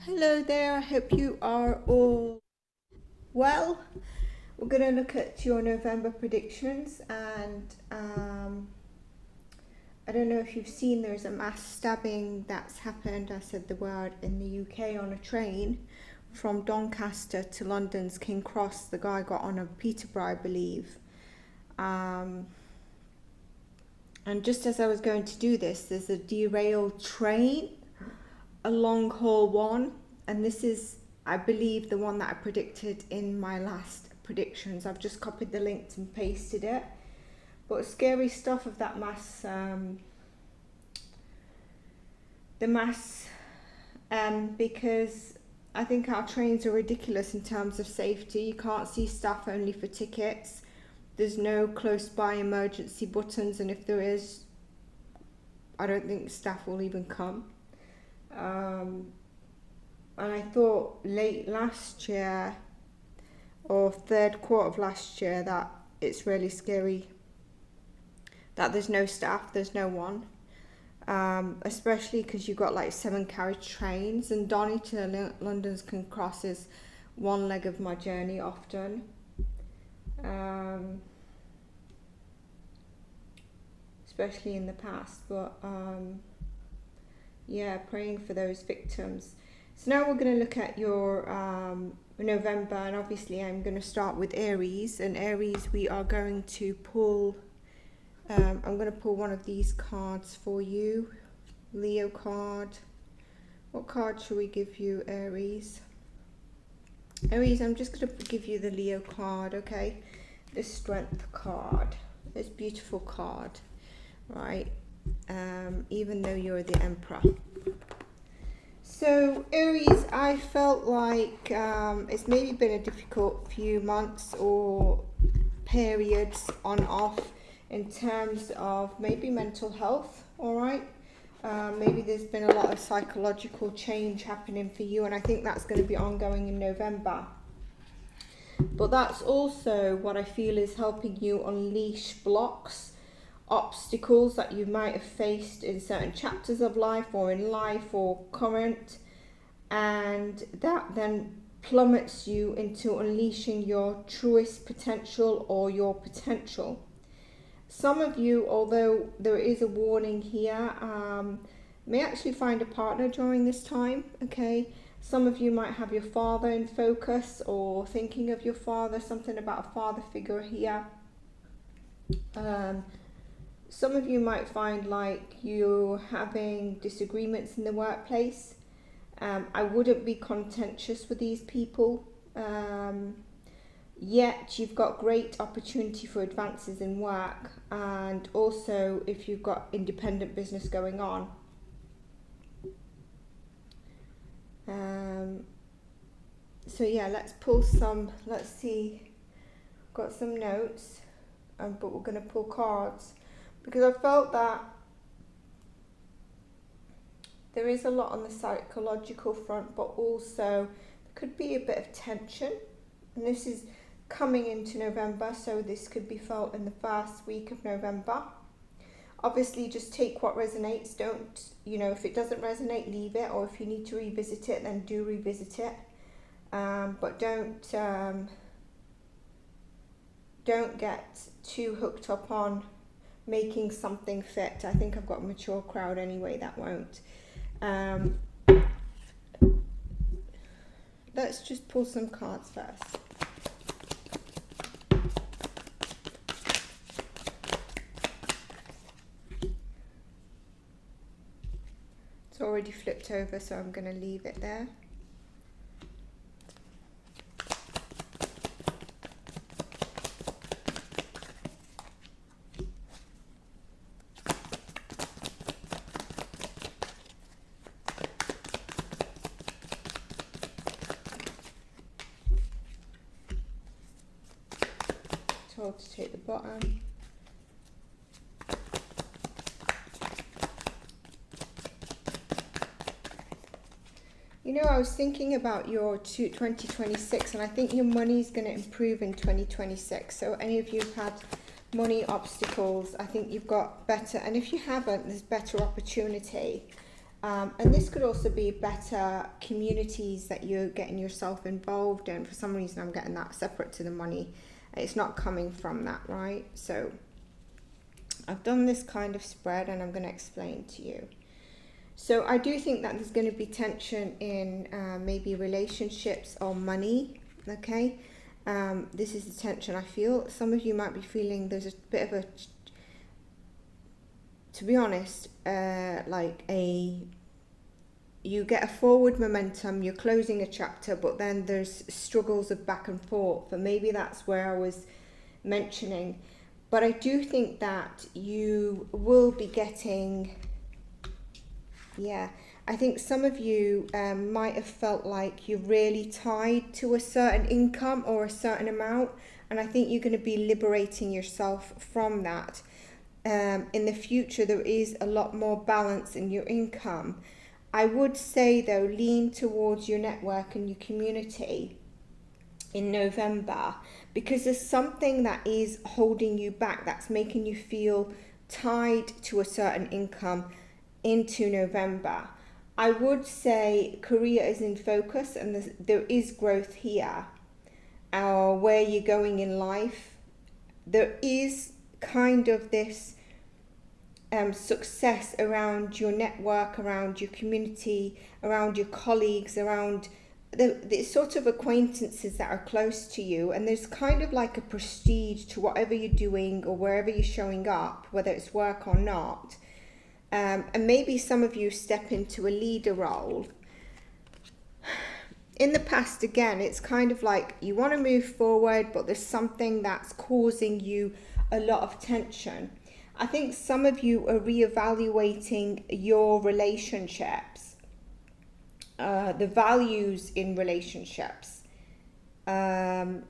Hello there, I hope you are all well. We're going to look at your November predictions, and I don't know if you've seen, there's a mass stabbing that's happened, I said the word, in the UK on a train from Doncaster to London's King Cross. The guy got on a Peterborough, I believe. And just as I was going to do this, there's a derailed train, a long haul one, and this is, I believe, the one that I predicted in my last predictions. I've just copied the links and pasted it. But scary stuff of that mass, because I think our trains are ridiculous in terms of safety. You can't see staff only for tickets. There's no close by emergency buttons, and if there is, I don't think staff will even come. And I thought late last year or third quarter of last year that it's really scary that there's no staff, there's no one, especially because you've got like 7 carriage trains, and Donny to London's King Cross is one leg of my journey often. Especially in the past, but yeah, praying for those victims. So now we're going to look at your November, and obviously I'm going to start with Aries. And Aries, we are going to pull, I'm going to pull one of these cards for you. Leo card. What card should we give you, Aries? Aries, I'm just going to give you the Leo card, okay? The Strength card. This beautiful card, right? Even though you're the Emperor. So Aries, I felt like it's maybe been a difficult few months or periods on off in terms of maybe mental health, all right? Maybe there's been a lot of psychological change happening for you, and I think that's going to be ongoing in November. But that's also what I feel is helping you unleash blocks, obstacles that you might have faced in certain chapters of life or in life or current, and that then plummets you into unleashing your truest potential or your potential. Some of you, although there is a warning here, may actually find a partner during this time, okay? Some of you might have your father in focus or thinking of your father, something about a father figure here. Some of you might find like you're having disagreements in the workplace. I wouldn't be contentious with these people. Yet you've got great opportunity for advances in work, and also if you've got independent business going on. So yeah, let's pull some, let's see, got some notes, but we're going to pull cards. Because I felt that there is a lot on the psychological front, but also there could be a bit of tension. And this is coming into November, so this could be felt in the first week of November. Obviously, just take what resonates. Don't, if it doesn't resonate, leave it. Or if you need to revisit it, then do revisit it. But don't get too hooked up on making something fit. I think I've got a mature crowd anyway that won't. Let's just pull some cards first. It's already flipped over, so I'm going to leave it there. Told to take the bottom. I was thinking about your 2026, and I think your money is going to improve in 2026. So any of you who've had money obstacles, I think you've got better, and if you haven't, there's better opportunity. And this could also be better communities that you're getting yourself involved in. For some reason, I'm getting that separate to the money. It's not coming from that, right? So I've done this kind of spread and I'm going to explain to you. So I do think that there's going to be tension in maybe relationships or money, okay? This is the tension I feel. Some of you might be feeling there's a bit of a, to be honest, you get a forward momentum, you're closing a chapter, but then there's struggles of back and forth, and maybe that's where I was mentioning. But I do think that you will be getting, I think some of you might have felt like you're really tied to a certain income or a certain amount, and I think you're going to be liberating yourself from that. In the future, there is a lot more balance in your income. I would say, though, lean towards your network and your community in November, because there's something that is holding you back, that's making you feel tied to a certain income into November. I would say career is in focus and there is growth here. Where you're going in life, there is kind of this success around your network, around your community, around your colleagues, around the sort of acquaintances that are close to you, and there's kind of like a prestige to whatever you're doing or wherever you're showing up, whether it's work or not. And maybe some of you step into a leader role. In the past, again, it's kind of like you want to move forward, but there's something that's causing you a lot of tension. I think some of you are reevaluating your relationships, the values in relationships. Some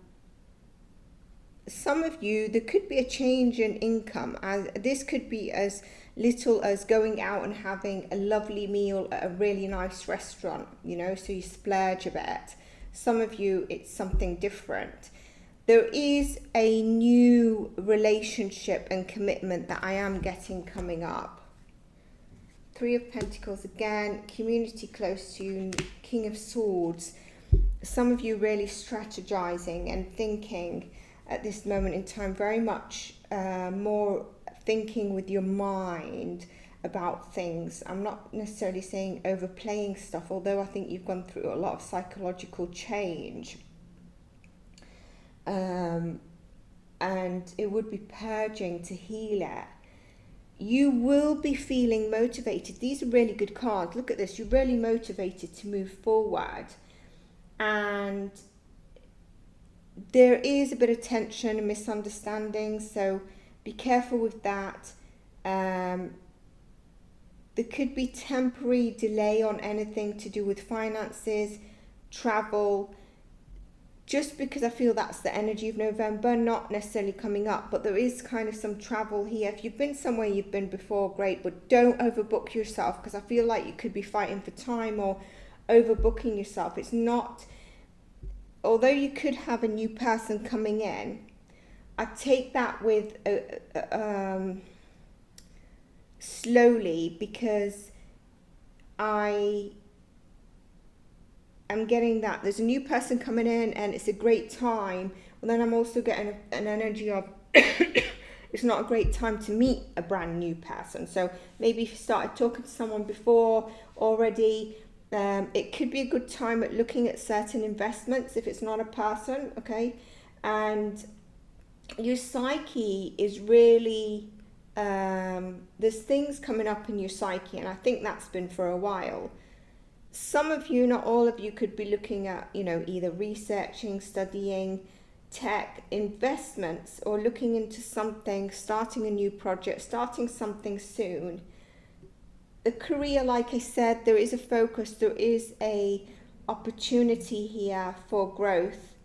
of you, there could be a change in income. This could be as little as going out and having a lovely meal at a really nice restaurant, so you splurge a bit. Some of you, it's something different. There is a new relationship and commitment that I am getting coming up. 3 of Pentacles again, community close to you, King of Swords. Some of you really strategizing and thinking at this moment in time, very much more thinking with your mind about things. I'm not necessarily saying overplaying stuff, although I think you've gone through a lot of psychological change. And it would be purging to heal it. You will be feeling motivated. These are really good cards. Look at this. You're really motivated to move forward. And there is a bit of tension and misunderstanding, so be careful with that. There could be temporary delay on anything to do with finances, travel, just because I feel that's the energy of November, not necessarily coming up, but there is kind of some travel here. If you've been somewhere you've been before, great, but don't overbook yourself, because I feel like you could be fighting for time or overbooking yourself. It's not, although you could have a new person coming in, I take that with slowly, because I'm getting that there's a new person coming in and it's a great time, but then I'm also getting an energy of it's not a great time to meet a brand new person. So maybe if you started talking to someone before already, it could be a good time at looking at certain investments if it's not a person, okay? And your psyche is really, there's things coming up in your psyche, and I think that's been for a while. Some of you, not all of you, could be looking at, either researching, studying, tech, investments, or looking into something, starting a new project, starting something soon. The career, like I said, there is a focus, there is a opportunity here for growth,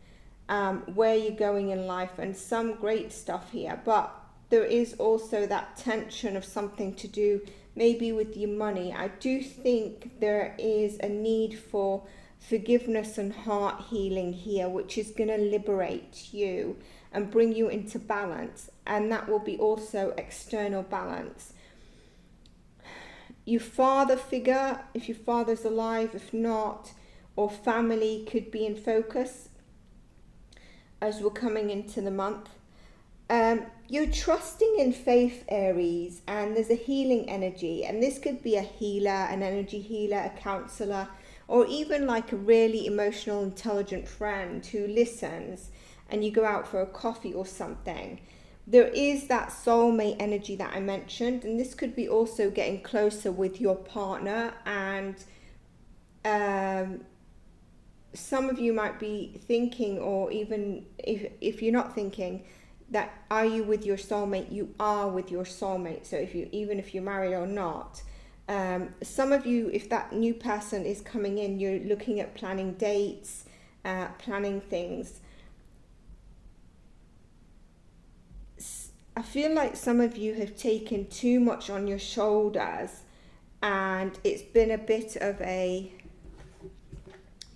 where you're going in life, and some great stuff here, but there is also that tension of something to do maybe with your money. I do think there is a need for forgiveness and heart healing here, which is going to liberate you and bring you into balance, and that will be also external balance. your father figure, if your father's alive, if not, or family could be in focus as we're coming into the month. You're trusting in faith, Aries, and there's a healing energy, and this could be a healer, an energy healer, a counselor, or even like a really emotional, intelligent friend who listens, and you go out for a coffee or something. There is that soulmate energy that I mentioned, and this could be also getting closer with your partner, and some of you might be thinking, or even if you're not thinking, that are you with your soulmate? You are with your soulmate. So even if you're married or not, some of you, if that new person is coming in, you're looking at planning dates, planning things. I feel like some of you have taken too much on your shoulders, and it's been a bit of a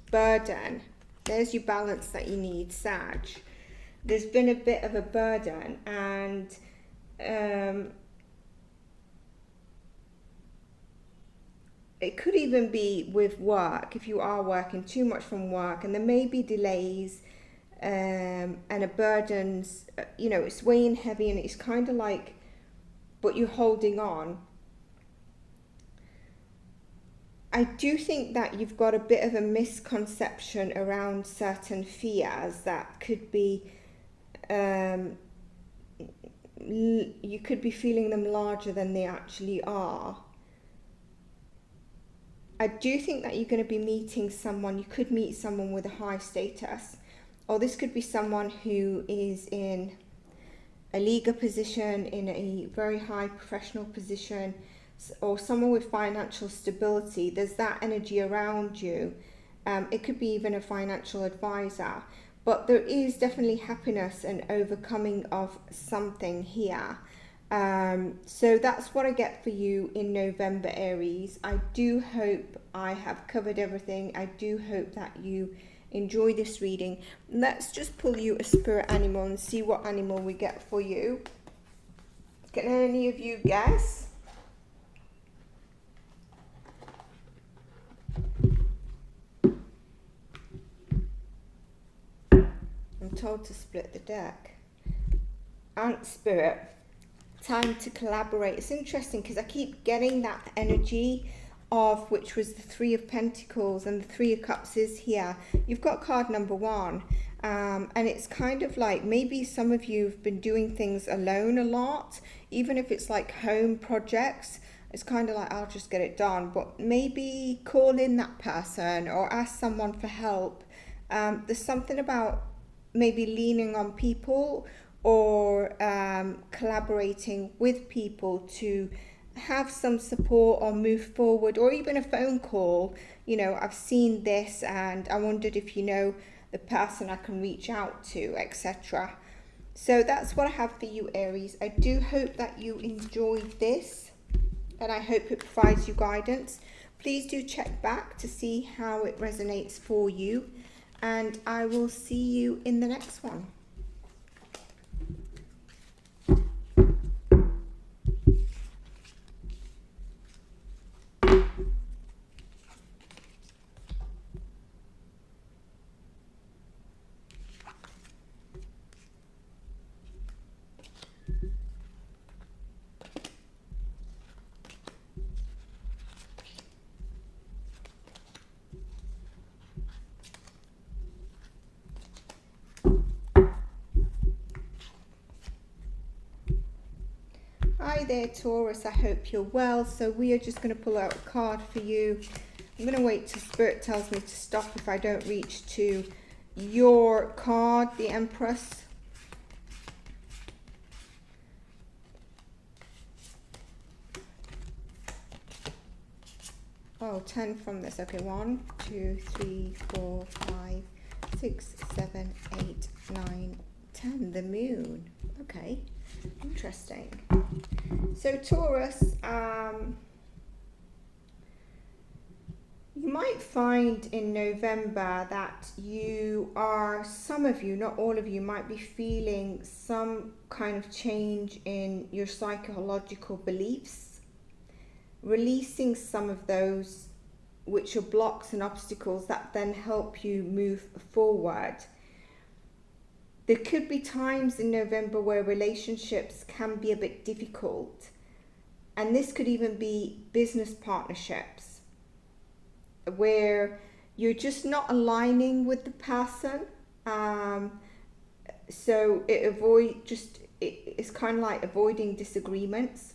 burden. There's your balance that you need, Sag. There's been a bit of a burden, and it could even be with work, if you are working too much from work, and there may be delays and a burden's, you know, it's weighing heavy, and it's kind of like, but you're holding on. I do think that you've got a bit of a misconception around certain fears that could be, you could be feeling them larger than they actually are. I do think that you're going to be meeting someone, you could meet someone with a high status, or this could be someone who is in a legal position, in a very high professional position, or someone with financial stability. There's that energy around you. It could be even a financial advisor. But there is definitely happiness and overcoming of something here. So that's what I get for you in November, Aries. I do hope I have covered everything. I do hope that you enjoy this reading. Let's just pull you a spirit animal and see what animal we get for you. Can any of you guess? I'm told to split the deck. Ant spirit, time to collaborate. It's interesting because I keep getting that energy of, which was the Three of Pentacles, and the Three of Cups is here. You've got card number 1, and it's kind of like maybe some of you have been doing things alone a lot, even if it's like home projects. It's kind of like, I'll just get it done, but maybe call in that person or ask someone for help. There's something about maybe leaning on people, or collaborating with people to have some support or move forward, or even a phone call. You know, I've seen this and I wondered if you know the person I can reach out to, etc. So that's what I have for you, Aries. I do hope that you enjoyed this, and I hope it provides you guidance. Please do check back to see how it resonates for you, and I will see you in the next one. Hi there, Taurus. I hope you're well. So we are just going to pull out a card for you. I'm going to wait till Spirit tells me to stop if I don't reach to your card, the Empress. Oh, 10 from this. Okay, 1, 2, 3, 4, 5, 6, 7, 8, 9, 10. The Moon. Okay, interesting. So Taurus, you might find in November that you are, some of you, not all of you, might be feeling some kind of change in your psychological beliefs. releasing some of those which are blocks and obstacles that then help you move forward. There could be times in November where relationships can be a bit difficult, and this could even be business partnerships where you're just not aligning with the person. So it's kind of like avoiding disagreements.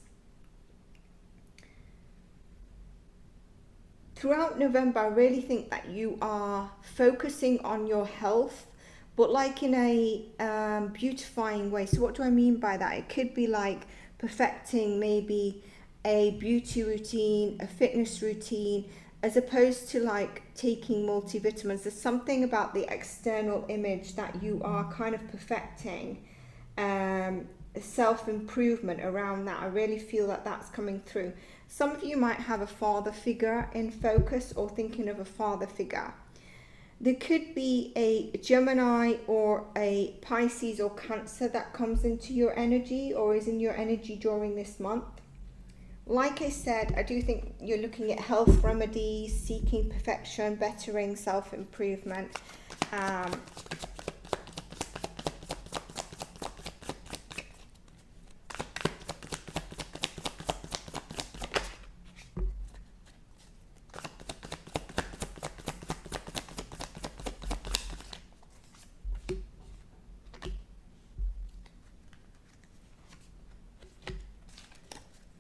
Throughout November, I really think that you are focusing on your health, but like in a beautifying way. So what do I mean by that? It could be like perfecting maybe a beauty routine, a fitness routine, as opposed to like taking multivitamins. There's something about the external image that you are kind of perfecting, self-improvement around that. I really feel that that's coming through. Some of you might have a father figure in focus or thinking of a father figure. There could be a Gemini or a Pisces or Cancer that comes into your energy or is in your energy during this month. Like I said, I do think you're looking at health remedies, seeking perfection, bettering, self-improvement.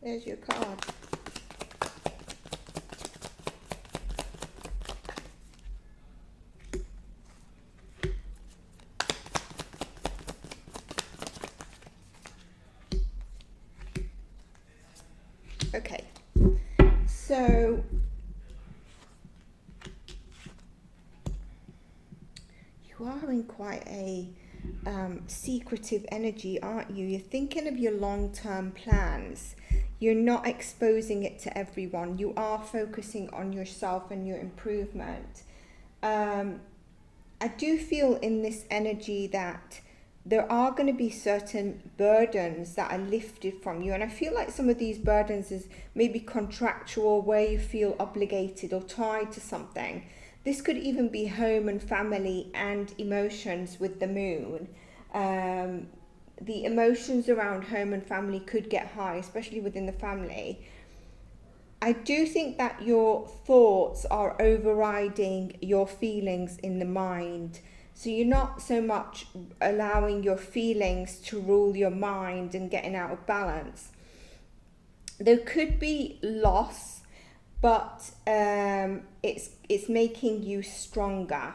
There's your card. Okay, so you are in quite a secretive energy, aren't you? You're thinking of your long-term plans. You're not exposing it to everyone. You are focusing on yourself and your improvement. I do feel in this energy that there are going to be certain burdens that are lifted from you. And I feel like some of these burdens is maybe contractual, where you feel obligated or tied to something. This could even be home and family and emotions with the moon. The emotions around home and family could get high, especially within the family. I do think that your thoughts are overriding your feelings in the mind. So you're not so much allowing your feelings to rule your mind and getting out of balance. There could be loss, but it's making you stronger.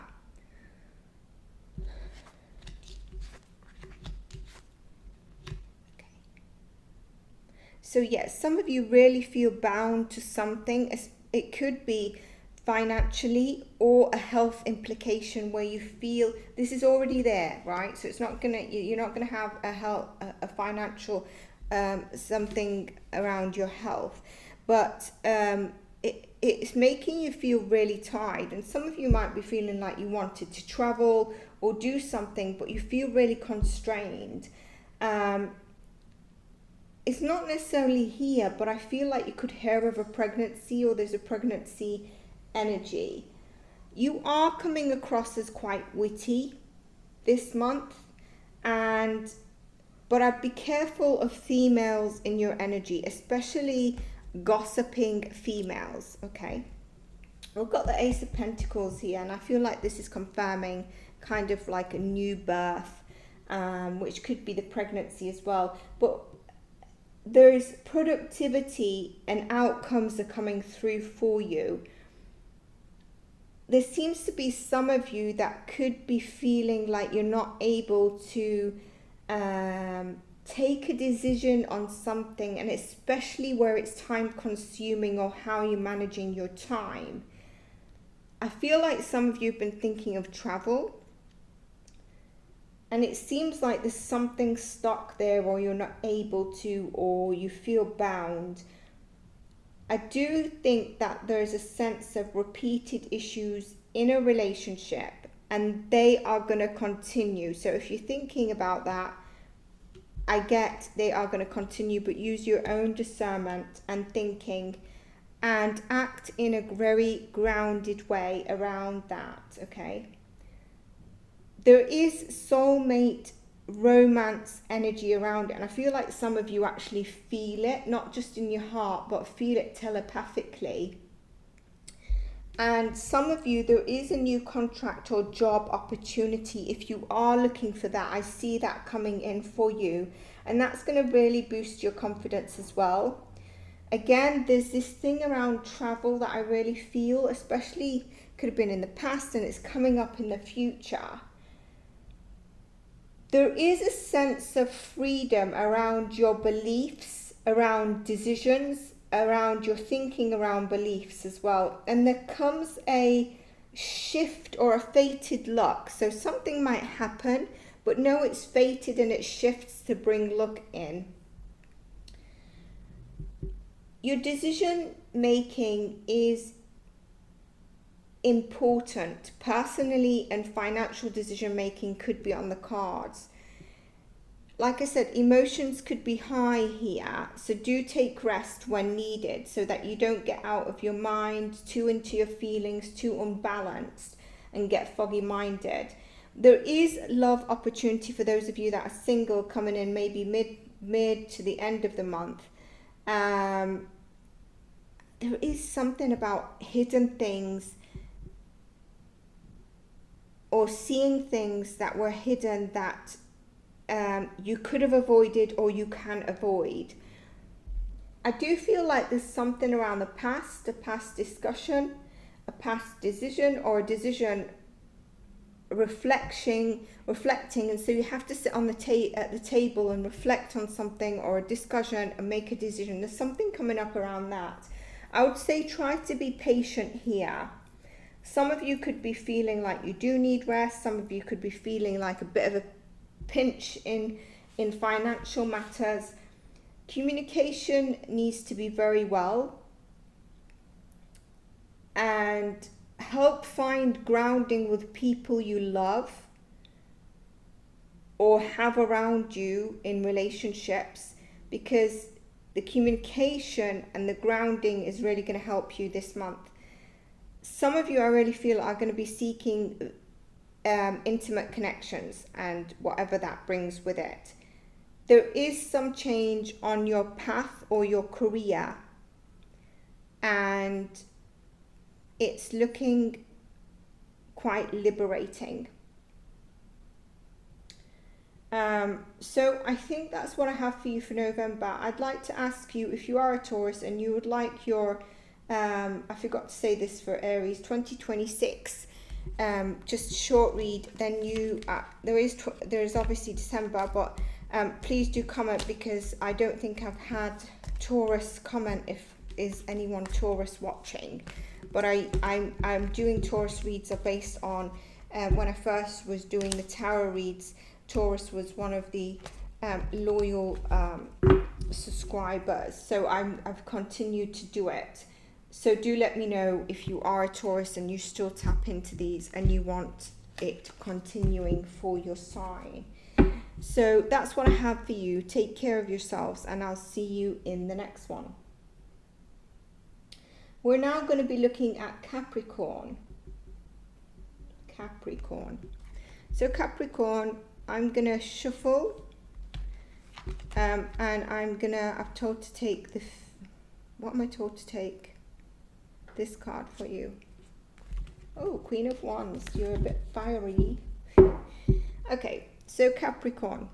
So yes, some of you really feel bound to something. It could be financially or a health implication where you feel this is already there, right? So it's not gonna, you're not gonna have a financial something around your health, but it's making you feel really tired. And some of you might be feeling like you wanted to travel or do something, but you feel really constrained. It's not necessarily here, but I feel like you could hear of a pregnancy or there's a pregnancy energy. You are coming across as quite witty this month, but I'd be careful of females in your energy, especially gossiping females, okay? We've got the Ace of Pentacles here, and I feel like this is confirming kind of like a new birth, which could be the pregnancy as well. But there's productivity and outcomes are coming through for you. There seems to be some of you that could be feeling like you're not able to take a decision on something, and especially where it's time consuming or how you're managing your time. I feel like some of you have been thinking of travel, and it seems like there's something stuck there, or you're not able to, or you feel bound. I do think that there's a sense of repeated issues in a relationship, and they are going to continue. So if you're thinking about that, I get they are going to continue, but use your own discernment and thinking and act in a very grounded way around that, okay? There is soulmate romance energy around it, and I feel like some of you actually feel it, not just in your heart, but feel it telepathically. And some of you, there is a new contract or job opportunity. If you are looking for that, I see that coming in for you, and that's going to really boost your confidence as well. Again, there's this thing around travel that I really feel, especially could have been in the past and it's coming up in the future. There is a sense of freedom around your beliefs, around decisions, around your thinking, around beliefs as well. And there comes a shift or a fated luck. So something might happen, but no, it's fated and it shifts to bring luck in. Your decision making is important. Personally and financial decision making could be on the cards. Like I said, emotions could be high here, so do take rest when needed so that you don't get out of your mind, too into your feelings, too unbalanced and get foggy minded. There is love opportunity for those of you that are single coming in maybe mid to the end of the month. There is something about hidden things or seeing things that were hidden that you could have avoided or you can avoid. I do feel like there's something around the past, a past discussion, a past decision, or a decision reflecting, and so you have to sit on the at the table and reflect on something or a discussion and make a decision. There's something coming up around that. I would say try to be patient here. Some of you could be feeling like you do need rest. Some of you could be feeling like a bit of a pinch in financial matters. Communication needs to be very well, and help find grounding with people you love or have around you in relationships, because the communication and the grounding is really going to help you this month. Some of you, I really feel, are going to be seeking intimate connections and whatever that brings with it. There is some change on your path or your career, and it's looking quite liberating. So I think that's what I have for you for November. I'd like to ask you, if you are a Taurus and you would like your, I forgot to say this for Aries, 2026, just short read, then you, there is obviously December, but please do comment, because I don't think I've had Taurus comment if is anyone Taurus watching. But I'm doing Taurus reads are based on when I first was doing the tarot reads, Taurus was one of the loyal subscribers, so I've continued to do it. So do let me know if you are a Taurus and you still tap into these and you want it continuing for your sign. So that's what I have for you. Take care of yourselves, and I'll see you in the next one. We're now going to be looking at Capricorn. So Capricorn, I'm going to shuffle, and I'm told to take the, what am I told to take? This card for you. Oh, Queen of Wands, you're a bit fiery. Okay, so Capricorn.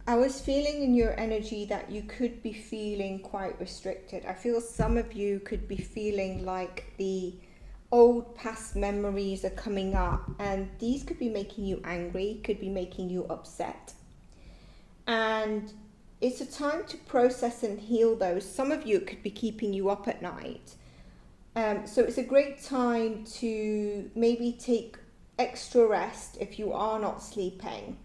I was feeling in your energy that you could be feeling quite restricted. I feel some of you could be feeling like the old past memories are coming up, and these could be making you angry, could be making you upset. And it's a time to process and heal those. Some of you, it could be keeping you up at night. So it's a great time to maybe take extra rest if you are not sleeping.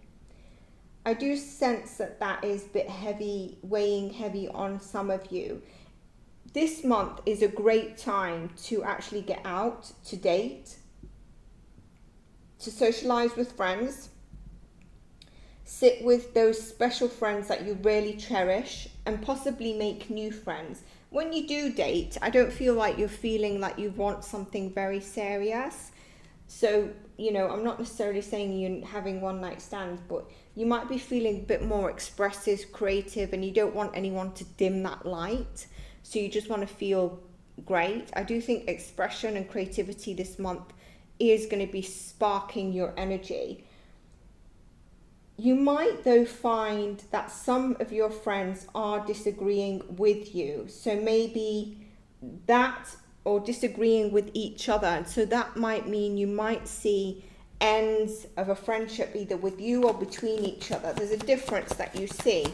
I do sense that that is a bit heavy, weighing heavy on some of you. This month is a great time to actually get out, to date, to socialize with friends. Sit with those special friends that you really cherish and possibly make new friends. When you do date, I don't feel like you're feeling like you want something very serious. So, you know, I'm not necessarily saying you're having one night stands, but you might be feeling a bit more expressive, creative, and you don't want anyone to dim that light. So you just want to feel great. I do think expression and creativity this month is going to be sparking your energy. You might though find that some of your friends are disagreeing with you. So maybe that, or disagreeing with each other. And so that might mean you might see ends of a friendship either with you or between each other. There's a difference that you see.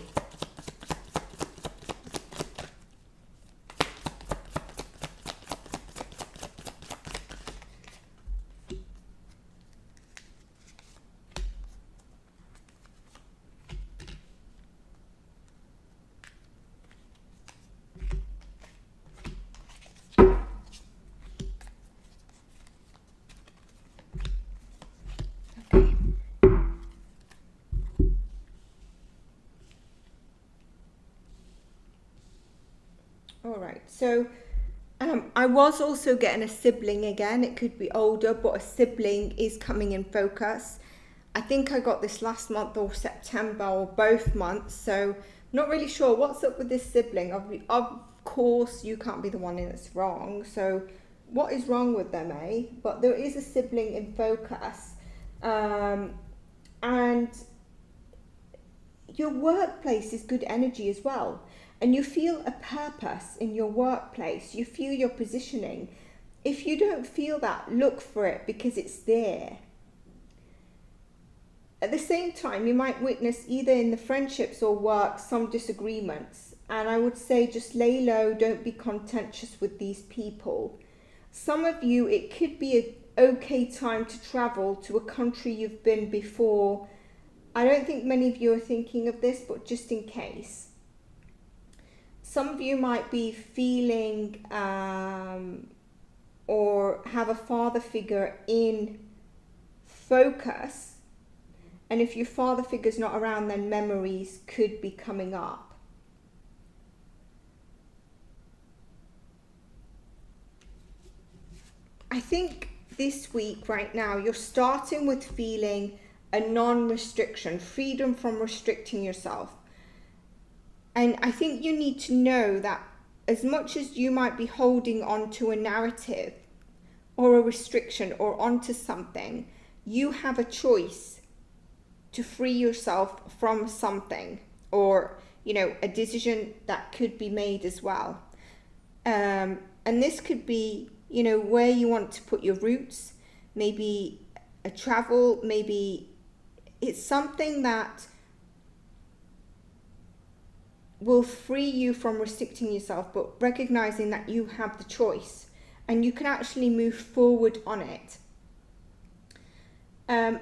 All right, so I was also getting a sibling again. It could be older, but a sibling is coming in focus. I think I got this last month or September or both months, so not really sure what's up with this sibling. Of course, you can't be the one that's wrong, so what is wrong with them, eh? But there is a sibling in focus, and your workplace is good energy as well. And you feel a purpose in your workplace. You feel your positioning. If you don't feel that, look for it because it's there. At the same time, you might witness either in the friendships or work some disagreements. And I would say just lay low, don't be contentious with these people. Some of you, it could be an okay time to travel to a country you've been before. I don't think many of you are thinking of this, but just in case. Some of you might be feeling or have a father figure in focus. And if your father figure's not around, then memories could be coming up. I think this week, right now, you're starting with feeling a non-restriction, freedom from restricting yourself. And I think you need to know that as much as you might be holding on to a narrative or a restriction or onto something, you have a choice to free yourself from something, or, you know, a decision that could be made as well. And this could be, you know, where you want to put your roots, maybe a travel, maybe it's something that will free you from restricting yourself, but recognizing that you have the choice and you can actually move forward on it.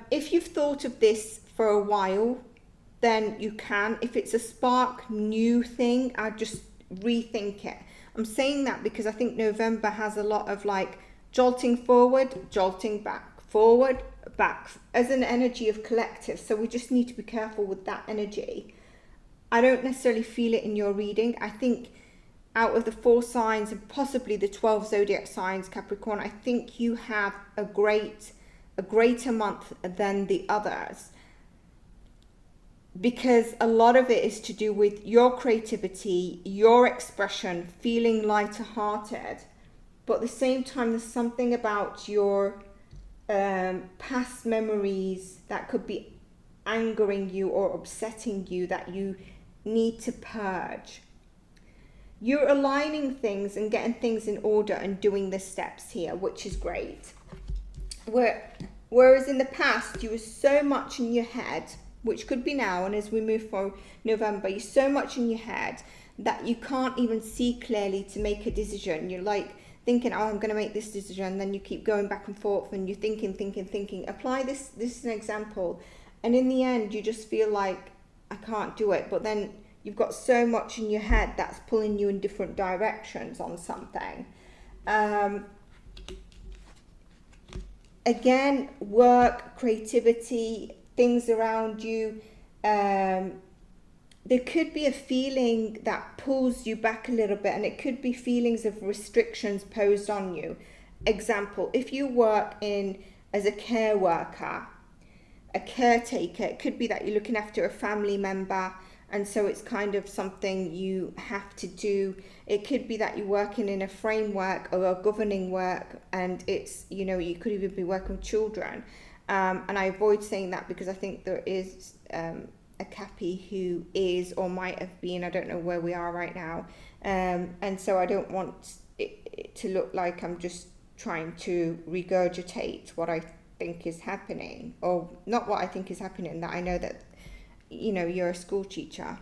If you've thought of this for a while, then you can. If it's a spark new thing, I'd just rethink it. I'm saying that because I think November has a lot of like jolting forward, jolting back, forward, back, as an energy of collective. So we just need to be careful with that energy. I don't necessarily feel it in your reading. I think out of the 4 signs and possibly the 12 zodiac signs, Capricorn, I think you have a greater month than the others, because a lot of it is to do with your creativity, your expression, feeling lighter-hearted. But at the same time, there's something about your past memories that could be angering you or upsetting you that you need to purge. You're aligning things and getting things in order and doing the steps here, which is great. Whereas in the past, you were so much in your head, which could be now, and as we move forward November, you're so much in your head that you can't even see clearly to make a decision. You're like thinking, oh, I'm going to make this decision, and then you keep going back and forth, and you're thinking. Apply this is an example. And in the end, you just feel like, I can't do it. But then you've got so much in your head that's pulling you in different directions on something. again, work, creativity, things around you. There could be a feeling that pulls you back a little bit, and it could be feelings of restrictions posed on you. Example, if you work in as a care worker, a caretaker, it could be that you're looking after a family member, and so it's kind of something you have to do. It could be that you're working in a framework or a governing work, and it's, you know, you could even be working with children. And I avoid saying that because I think there is a Cappy who is or might have been, I don't know where we are right now. And so I don't want it to look like I'm just trying to regurgitate what I think is happening, or not what I think is happening, that I know that, you know, you're a school teacher.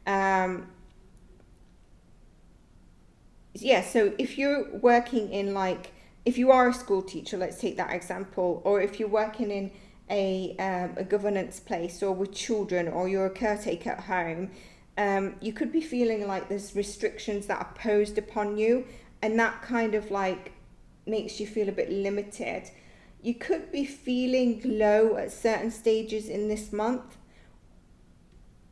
Yeah, so if you're working in, like, if you are a school teacher, let's take that example, or if you're working in a governance place or with children, or you're a caretaker at home, you could be feeling like there's restrictions that are posed upon you, and that kind of like makes you feel a bit limited. You could be feeling low at certain stages in this month.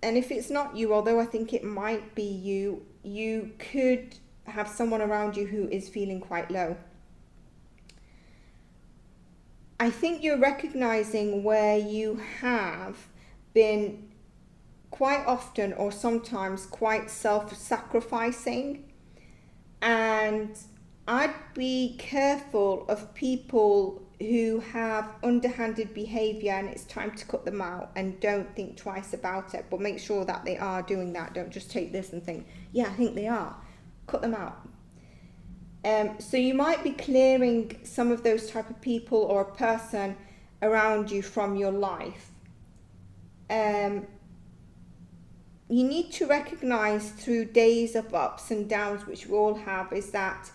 And if it's not you, although I think it might be you, you could have someone around you who is feeling quite low. I think you're recognizing where you have been quite often or sometimes quite self-sacrificing, and I'd be careful of people who have underhanded behavior, and it's time to cut them out, and don't think twice about it, but make sure that they are doing that. Don't just take this and think, yeah, I think they are. Cut them out. So you might be clearing some of those type of people or a person around you from your life. You need to recognize through days of ups and downs, which we all have, is that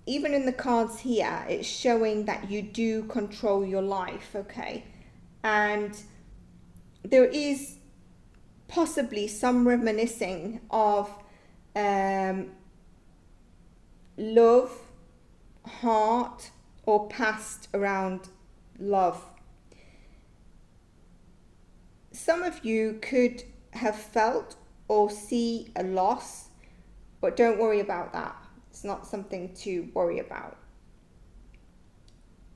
even in the cards here, it's showing that you do control your life, okay? And there is possibly some reminiscing of love, heart, or past around love. Some of you could have felt or see a loss, but don't worry about that. It's not something to worry about.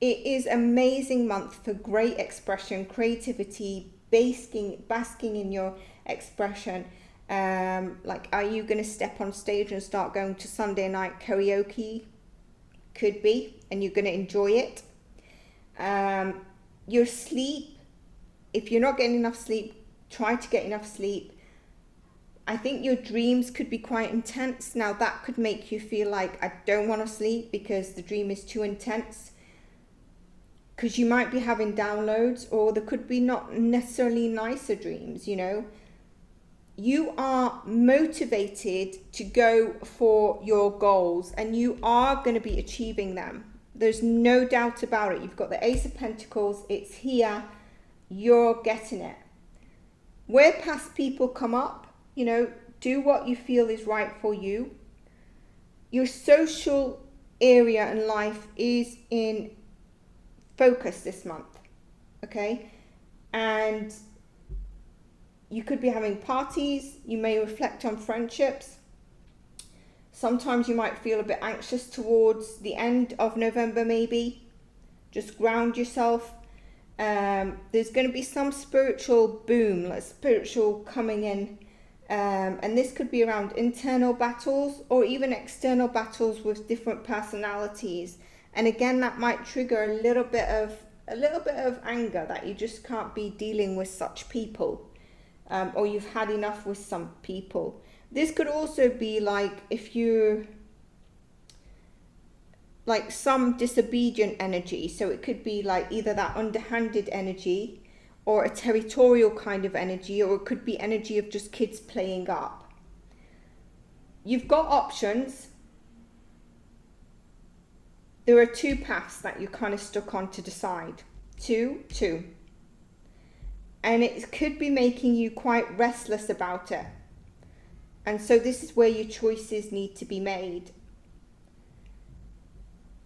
It is an amazing month for great expression, creativity, basking in your expression. Like, are you going to step on stage and start going to Sunday night karaoke? Could be, and you're going to enjoy it. Your sleep, if you're not getting enough sleep, try to get enough sleep. I think your dreams could be quite intense. Now that could make you feel like, I don't want to sleep because the dream is too intense, because you might be having downloads, or there could be not necessarily nicer dreams, you know. You are motivated to go for your goals, and you are going to be achieving them. There's no doubt about it. You've got the Ace of Pentacles. It's here. You're getting it. Where past people come up, you know, do what you feel is right for you. Your social area in life is in focus this month, okay? And you could be having parties. You may reflect on friendships. Sometimes you might feel a bit anxious towards the end of November, maybe. Just ground yourself. There's going to be some spiritual boom, like spiritual coming in. And this could be around internal battles or even external battles with different personalities. And again, that might trigger a little bit of anger, that you just can't be dealing with such people. Or you've had enough with some people. This could also be like, if you're like some disobedient energy. So it could be like either that underhanded energy, or a territorial kind of energy, or it could be energy of just kids playing up. You've got options. There are two paths that you're kind of stuck on to decide. Two. And it could be making you quite restless about it. And so this is where your choices need to be made.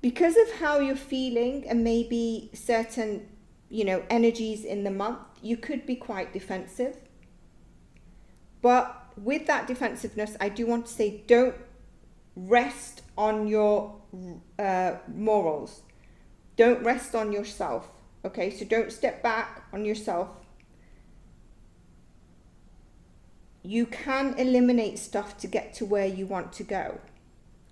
because of how you're feeling and maybe certain, you know, energies in the month, you could be quite defensive. But with that defensiveness, I do want to say, don't rest on your morals. Don't rest on yourself. Okay, so don't step back on yourself. You can eliminate stuff to get to where you want to go.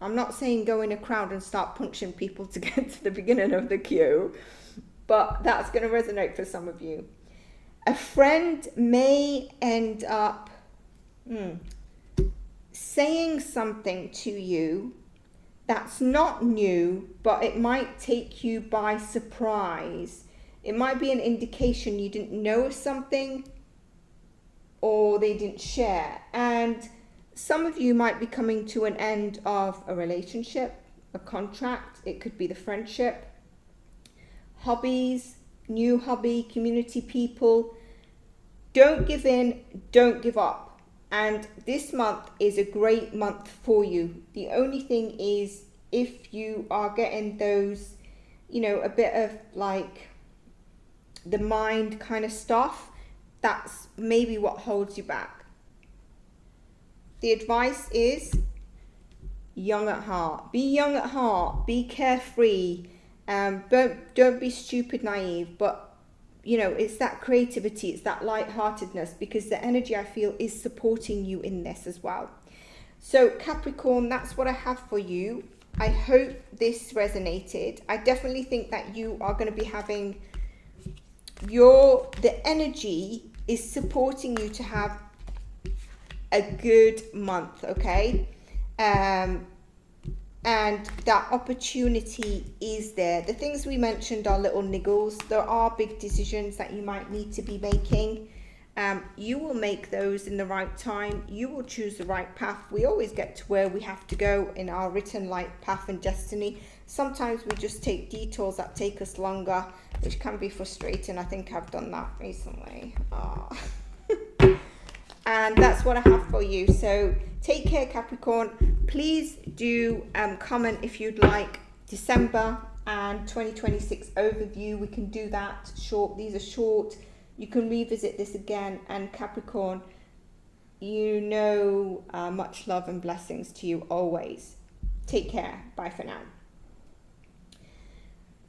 I'm not saying go in a crowd and start punching people to get to the beginning of the queue, but that's going to resonate for some of you. A friend may end up saying something to you that's not new, but it might take you by surprise. It might be an indication you didn't know of something, or they didn't share. And some of you might be coming to an end of a relationship, a contract. It could be the friendship, hobbies, new hobby, community people. Don't give in, don't give up. And this month is a great month for you. The only thing is, if you are getting those, you know, a bit of like the mind kind of stuff, that's maybe what holds you back. The advice is young at heart. Be young at heart. Be carefree. Don't be stupid, naive. But you know, it's that creativity. It's that lightheartedness, because the energy I feel is supporting you in this as well. So Capricorn, that's what I have for you. I hope this resonated. I definitely think that you are going to be having the energy is supporting you to have a good month, okay? And that opportunity is there. The things we mentioned are little niggles. There are big decisions that you might need to be making. You will make those in the right time. You will choose the right path. We always get to where we have to go in our written life path and destiny. Sometimes we just take detours that take us longer, which can be frustrating. I think I've done that recently. And that's what I have for you. So take care, Capricorn. Please do comment if you'd like December and 2026 overview. We can do that short. These are short. You can revisit this again. And Capricorn, you know, much love and blessings to you always. Take care. Bye for now.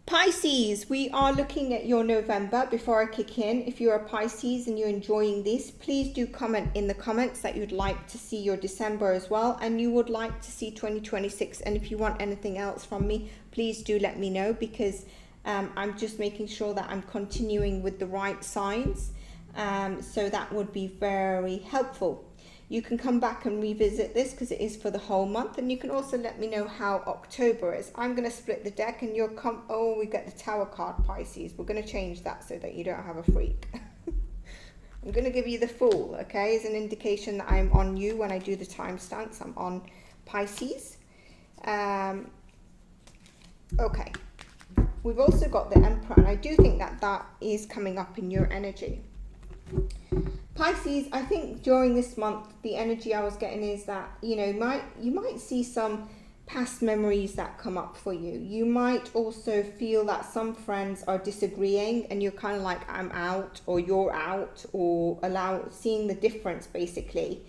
Pisces, we are looking at your November. Before I kick in, if you're a Pisces and you're enjoying this, please do comment in the comments that you'd like to see your December as well, and you would like to see 2026. And if you want anything else from me, please do let me know, because I'm just making sure that I'm continuing with the right signs. So that would be very helpful. You can come back and revisit this because it is for the whole month, and you can also let me know how October is. I'm going to split the deck, and you'll come. Oh, we get the Tower card, Pisces. We're going to change that so that you don't have a freak. I'm going to give you the Fool, okay, as an indication that I'm on you when I do the timestamps. I'm on Pisces. Okay. We've also got the Emperor, and I do think that that is coming up in your energy. Pisces, I think during this month, the energy I was getting is that, you know, you might see some past memories that come up for you. You might also feel that some friends are disagreeing, and you're kind of like, I'm out, or you're out, or seeing the difference basically.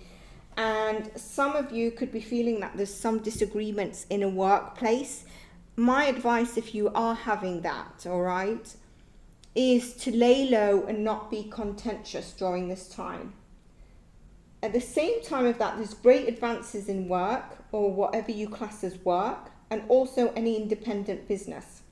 And some of you could be feeling that there's some disagreements in a workplace. My advice, if you are having that, all right, is to lay low and not be contentious during this time. At the same time of that, there's great advances in work, or whatever you class as work, and also any independent business.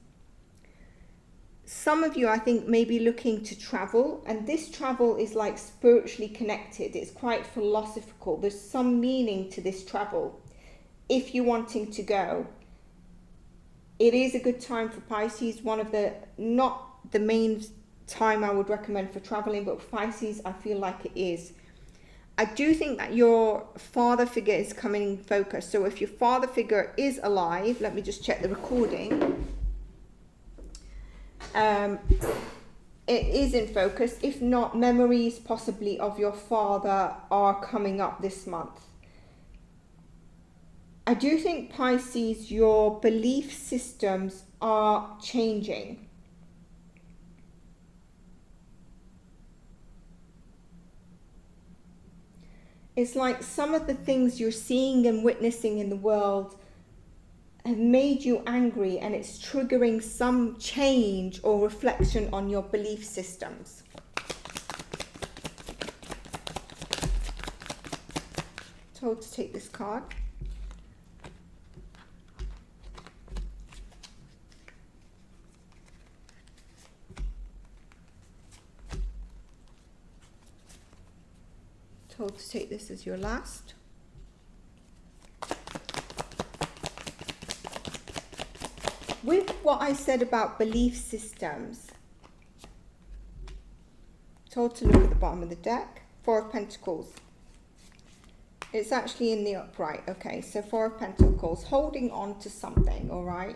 Some of you, I think, may be looking to travel, and this travel is like spiritually connected. It's quite philosophical. There's some meaning to this travel if you're wanting to go. It is a good time for Pisces. One of the, not the main time I would recommend for traveling, but for Pisces, I feel like it is. I do think that your father figure is coming in focus. So if your father figure is alive, let me just check the recording. It is in focus. If not, memories possibly of your father are coming up this month. I do think, Pisces, your belief systems are changing. It's like some of the things you're seeing and witnessing in the world have made you angry, and it's triggering some change or reflection on your belief systems. Told to take this card. Told to take this as your last. With what I said about belief systems, told to look at the bottom of the deck. Four of Pentacles. It's actually in the upright. Okay, so Four of Pentacles, holding on to something, all right?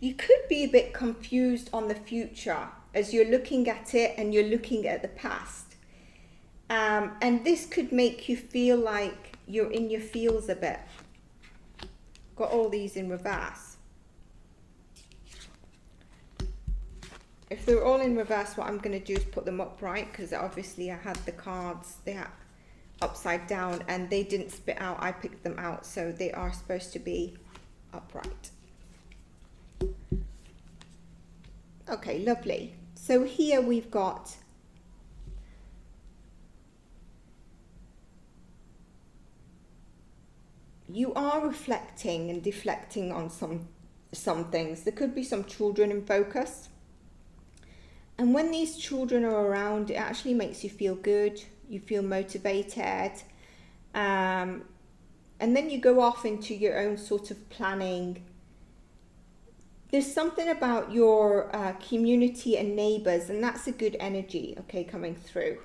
You could be a bit confused on the future as you're looking at it and you're looking at the past. And this could make you feel like you're in your feels a bit. Got all these in reverse. If they're all in reverse, what I'm going to do is put them upright, because obviously I had the cards, they are upside down and they didn't spit out. I picked them out, so they are supposed to be upright. Okay, lovely. So here we've got you are reflecting and deflecting on some things. There could be some children in focus. And when these children are around, it actually makes you feel good. You feel motivated. And then you go off into your own sort of planning. There's something about your community and neighbors, and that's a good energy, okay, coming through.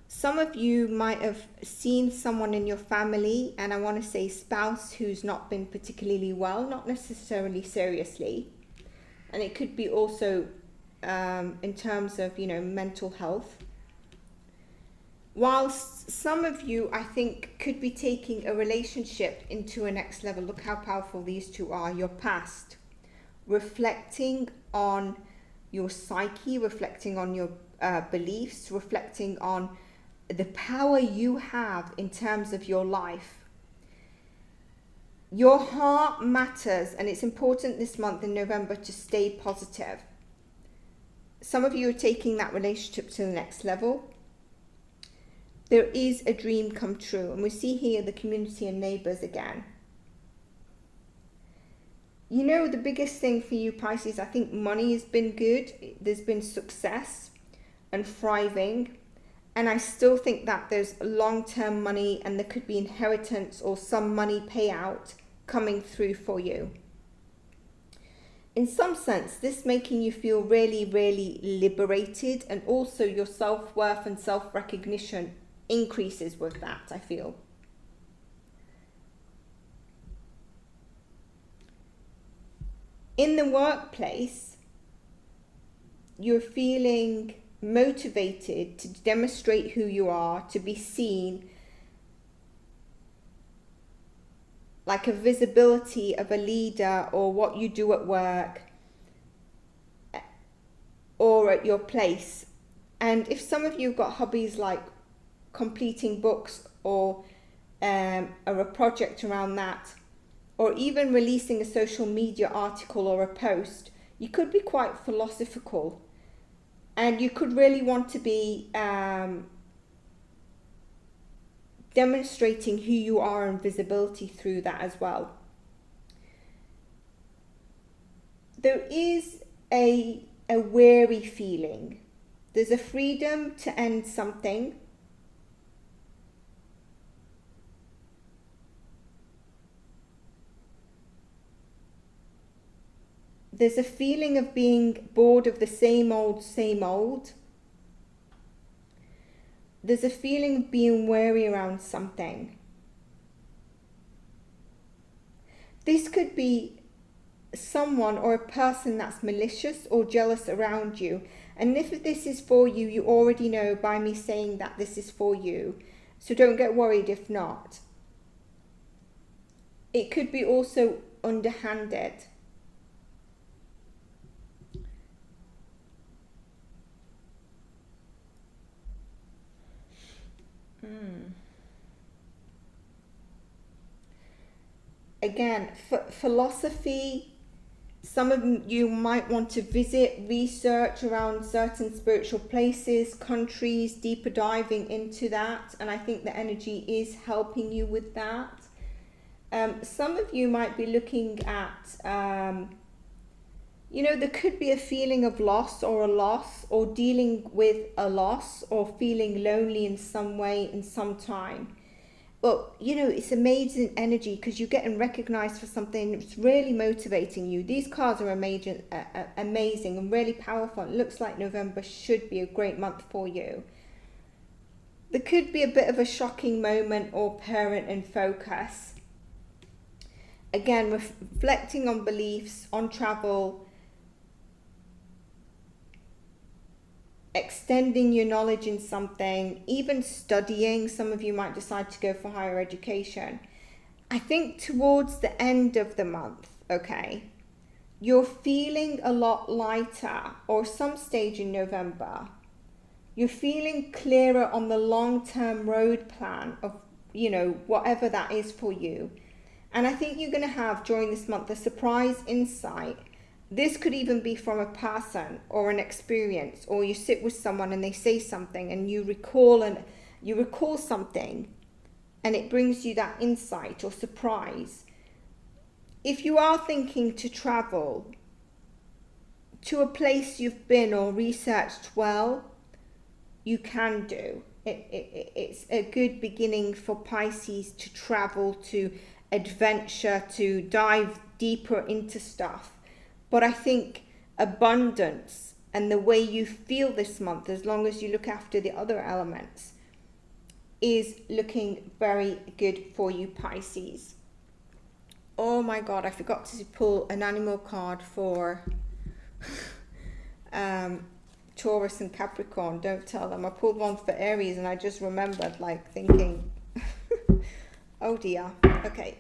Some of you might have seen someone in your family, and I want to say spouse, who's not been particularly well, not necessarily seriously. And it could be also in terms of, you know, mental health. Whilst some of you, I think, could be taking a relationship into a next level. Look how powerful these two are. Your past. Reflecting on your psyche, reflecting on your beliefs, reflecting on the power you have in terms of your life. Your heart matters, and it's important this month in November to stay positive. Some of you are taking that relationship to the next level. There is a dream come true, and we see here the community and neighbors again. You know, the biggest thing for you, Pisces, I think money has been good. There's been success and thriving. And I still think that there's long-term money, and there could be inheritance or some money payout coming through for you. In some sense, this making you feel really, really liberated, and also your self-worth and self-recognition increases with that, I feel. In the workplace, you're feeling motivated to demonstrate who you are, to be seen, like a visibility of a leader, or what you do at work or at your place. And if some of you have got hobbies like completing books or a project around that, or even releasing a social media article or a post, you could be quite philosophical, and you could really want to be demonstrating who you are and visibility through that as well. There is a weary feeling. There's a freedom to end something. There's a feeling of being bored of the same old, same old. There's a feeling of being weary around something. This could be someone or a person that's malicious or jealous around you. And if this is for you, you already know by me saying that this is for you. So don't get worried if not. It could be also underhanded. Again, philosophy, some of you might want to visit, research around certain spiritual places, countries, deeper diving into that. And I think the energy is helping you with that. Some of you might be looking at, you know, there could be a feeling of loss or a loss, or dealing with a loss, or feeling lonely in some way in some time. But, you know, it's amazing energy because you're getting recognized for something that's really motivating you. These cards are amazing and really powerful. It looks like November should be a great month for you. There could be a bit of a shocking moment or parent in focus. Again, reflecting on beliefs, on travel, extending your knowledge in something, even studying. Some of you might decide to go for higher education. I think towards the end of the month, okay, you're feeling a lot lighter, or some stage in November, you're feeling clearer on the long-term road plan of, you know, whatever that is for you. And I think you're going to have during this month a surprise insight. This could even be from a person or an experience, or you sit with someone and they say something and you recall something and it brings you that insight or surprise. If you are thinking to travel to a place you've been or researched well, you can do. It's a good beginning for Pisces to travel, to adventure, to dive deeper into stuff. But I think abundance and the way you feel this month, as long as you look after the other elements, is looking very good for you, Pisces. Oh my God, I forgot to pull an animal card for Taurus and Capricorn. Don't tell them. I pulled one for Aries and I just remembered, like, thinking, oh dear. Okay.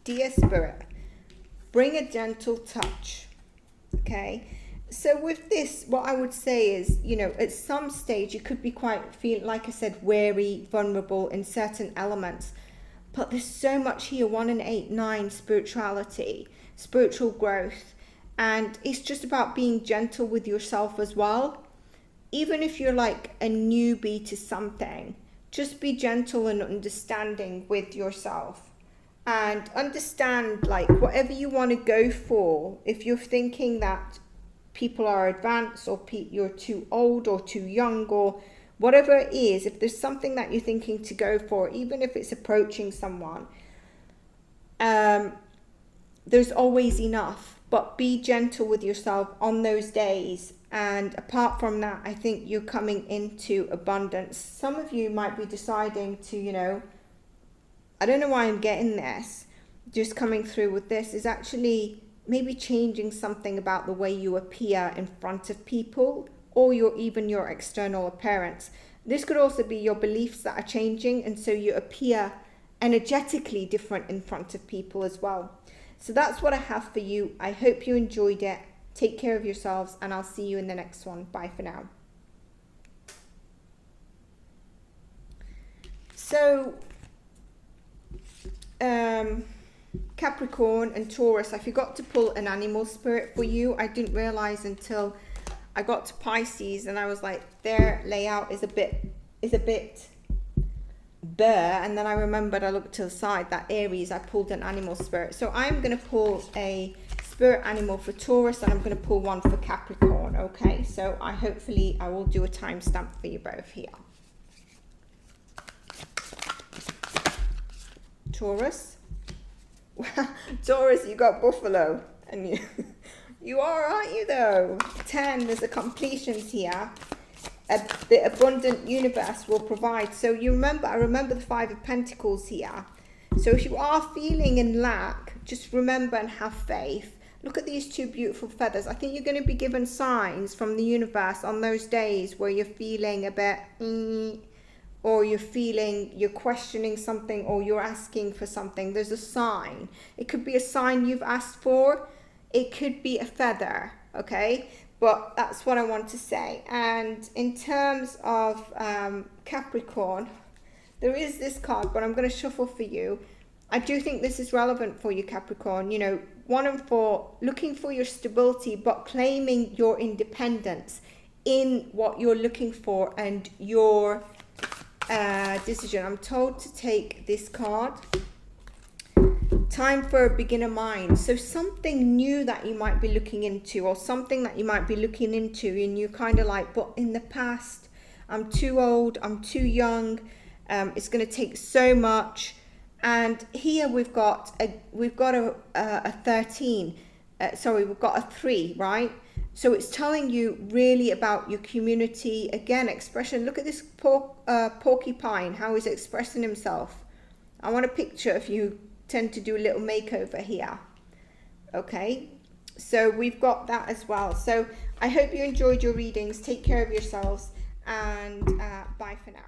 Dear Spirit, bring a gentle touch. Okay. So with this, what I would say is, you know, at some stage you could be like I said, wary, vulnerable in certain elements. But there's so much here, 1 and 8, 9, spirituality, spiritual growth. And it's just about being gentle with yourself as well. Even if you're like a newbie to something, just be gentle and understanding with yourself. And understand, like, whatever you want to go for, if you're thinking that people are advanced or you're too old or too young or whatever it is, if there's something that you're thinking to go for, even if it's approaching someone, there's always enough. But be gentle with yourself on those days. And apart from that, I think you're coming into abundance. Some of you might be deciding to, you know, I don't know why I'm getting this, just coming through with this, is actually maybe changing something about the way you appear in front of people, or even your external appearance. This could also be your beliefs that are changing, and so you appear energetically different in front of people as well. So that's what I have for you. I hope you enjoyed it. Take care of yourselves, and I'll see you in the next one. Bye for now. So Capricorn and Taurus, I forgot to pull an animal spirit for you. I didn't realize until I got to Pisces, and I was like, their layout is a bit bare, and then I remembered, I looked to the side, that Aries, I pulled an animal spirit. So I'm going to pull a spirit animal for Taurus, and I'm going to pull one for Capricorn. Okay, so hopefully I will do a timestamp for you both here. Taurus. Taurus, you got buffalo, and you are, aren't you, though? 10, there's a completions here. The abundant universe will provide. So you remember, I remember the 5 of Pentacles here. So if you are feeling in lack, just remember and have faith. Look at these two beautiful feathers. I think you're going to be given signs from the universe on those days where you're feeling a bit, or you're questioning something, or you're asking for something. There's a sign. It could be a sign you've asked for. It could be a feather, okay? But that's what I want to say. And in terms of Capricorn, there is this card, but I'm going to shuffle for you. I do think this is relevant for you, Capricorn. You know, 1 and 4, looking for your stability, but claiming your independence in what you're looking for and your decision. I'm told to take this card. Time for a beginner mind. So something new that you might be looking into, or something that you might be looking into, and you kind of like, but in the past, I'm too old, I'm too young, it's going to take so much. And here we've got a 13. Sorry, we've got a 3, right? So it's telling you really about your community. Again, expression. Look at this porcupine, how he's expressing himself. I want a picture if you tend to do a little makeover here. Okay, so we've got that as well. So I hope you enjoyed your readings. Take care of yourselves, and bye for now.